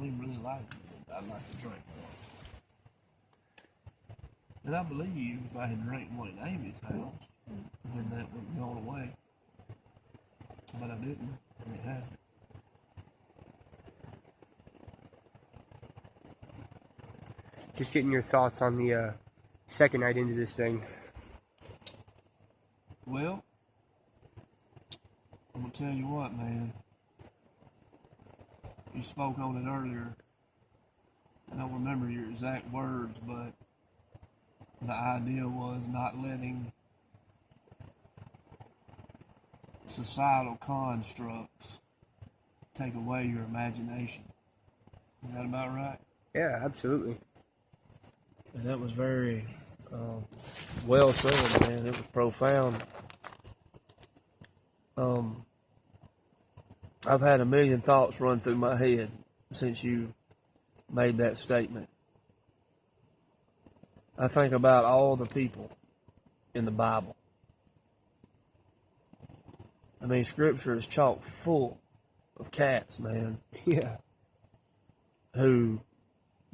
don't even really like it, but I like to drink more. And I believe if I had drank more at Amy's house, then that would have gone away. But I didn't, and it hasn't. Just getting your thoughts on the second night into this thing. Well, I'm going to tell you what, man. You spoke on it earlier. I don't remember your exact words, but the idea was not letting societal constructs take away your imagination. Is that about right? Yeah, absolutely. And that was very well said, man. It was profound. I've had a million thoughts run through my head since you made that statement. I think about all the people in the Bible. I mean, Scripture is chock full of cats, man. Yeah. Who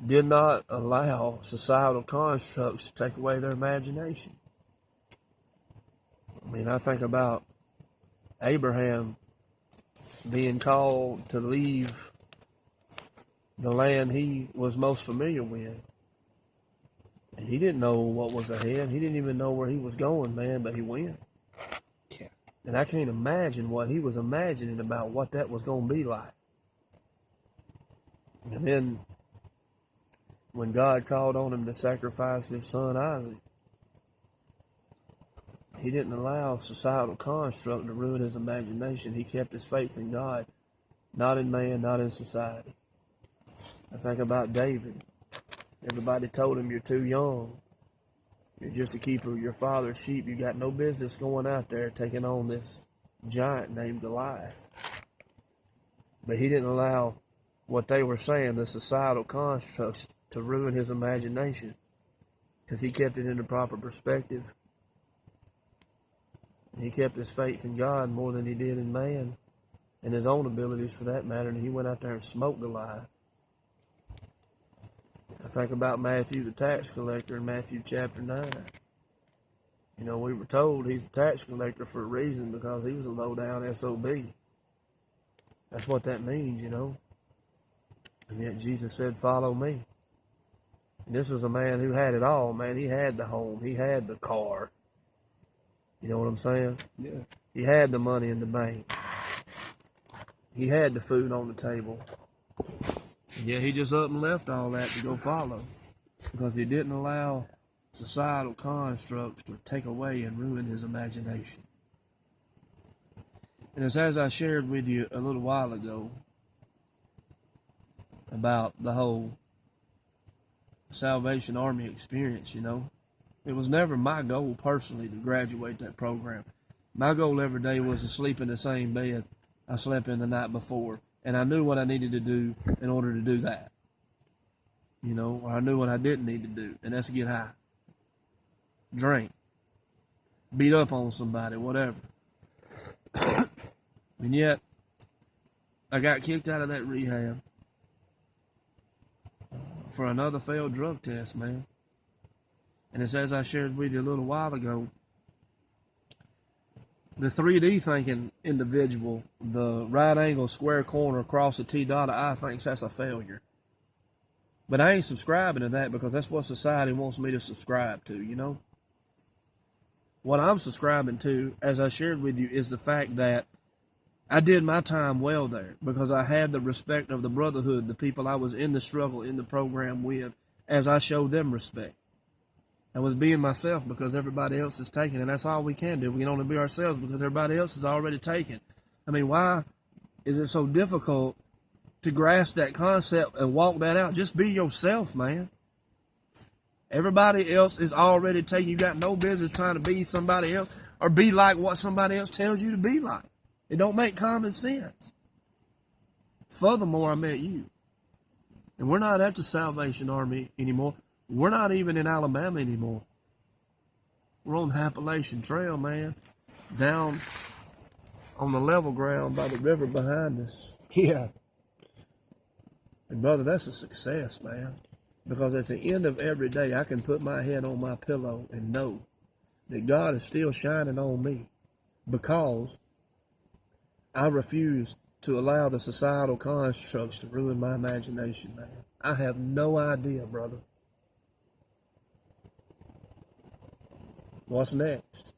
did not allow societal constructs to take away their imagination. I mean, I think about Abraham being called to leave the land he was most familiar with. And he didn't know what was ahead. He didn't even know where he was going, man, but he went. Yeah. And I can't imagine what he was imagining about what that was going to be like. And then when God called on him to sacrifice his son Isaac, he didn't allow societal construct to ruin his imagination. He kept his faith in God, not in man, not in society. I think about David. Everybody told him, you're too young. You're just a keeper of your father's sheep. You got no business going out there taking on this giant named Goliath. But he didn't allow what they were saying, the societal constructs, to ruin his imagination, because he kept it in the proper perspective. He kept his faith in God more than he did in man, and his own abilities for that matter, and he went out there and smoked Goliath. I think about Matthew the tax collector in Matthew chapter 9. You know, we were told he's a tax collector for a reason, because he was a low-down SOB. That's what that means, you know. And yet Jesus said, follow me. And this was a man who had it all, man. He had the home. He had the car. You know what I'm saying? Yeah. He had the money in the bank. He had the food on the table. And yet he just up and left all that to go follow, because he didn't allow societal constructs to take away and ruin his imagination. And it's as I shared with you a little while ago about the whole Salvation Army experience, you know. It was never my goal personally to graduate that program. My goal every day was to sleep in the same bed I slept in the night before. And I knew what I needed to do in order to do that. You know, or I knew what I didn't need to do. And that's get high. Drink. Beat up on somebody, whatever. And yet, I got kicked out of that rehab for another failed drug test, man. And it's as I shared with you a little while ago, the 3D thinking individual, the right angle, square corner, across the T dot I, thinks that's a failure. But I ain't subscribing to that, because that's what society wants me to subscribe to, you know? What I'm subscribing to, as I shared with you, is the fact that I did my time well there, because I had the respect of the brotherhood, the people I was in the struggle, in the program with, as I showed them respect. I was being myself because everybody else is taken, and that's all we can do. We can only be ourselves because everybody else is already taken. I mean, why is it so difficult to grasp that concept and walk that out? Just be yourself, man. Everybody else is already taken. You got no business trying to be somebody else or be like what somebody else tells you to be like. It don't make common sense. Furthermore, I met you. And we're not at the Salvation Army anymore. We're not even in Alabama anymore. We're on the Appalachian Trail, man. Down on the level ground by the river behind us. Yeah. And brother, that's a success, man. Because at the end of every day, I can put my head on my pillow and know that God is still shining on me because I refuse to allow the societal constructs to ruin my imagination, man. I have no idea, brother, what's next.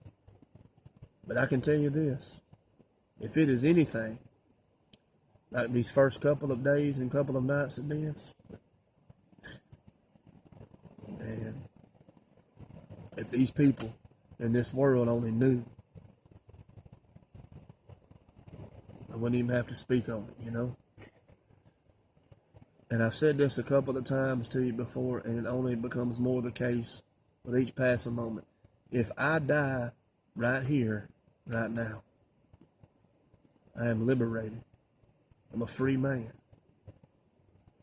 But I can tell you this. If it is anything like these first couple of days and couple of nights of this, man, if these people in this world only knew, I wouldn't even have to speak on it, you know? And I've said this a couple of times to you before, and it only becomes more the case with each passing moment. If I die right here, right now, I am liberated. I'm a free man.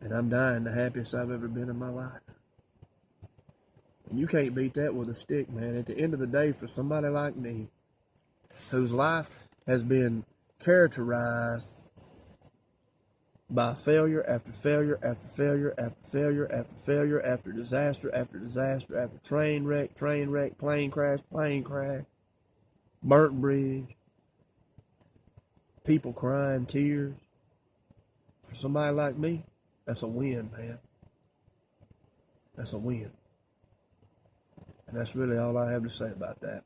And I'm dying the happiest I've ever been in my life. And you can't beat that with a stick, man. At the end of the day, for somebody like me, whose life has been characterized by failure after failure after failure after failure after failure after disaster after disaster after train wreck, plane crash, burnt bridge, people crying tears. For somebody like me, that's a win, man. That's a win. And that's really all I have to say about that.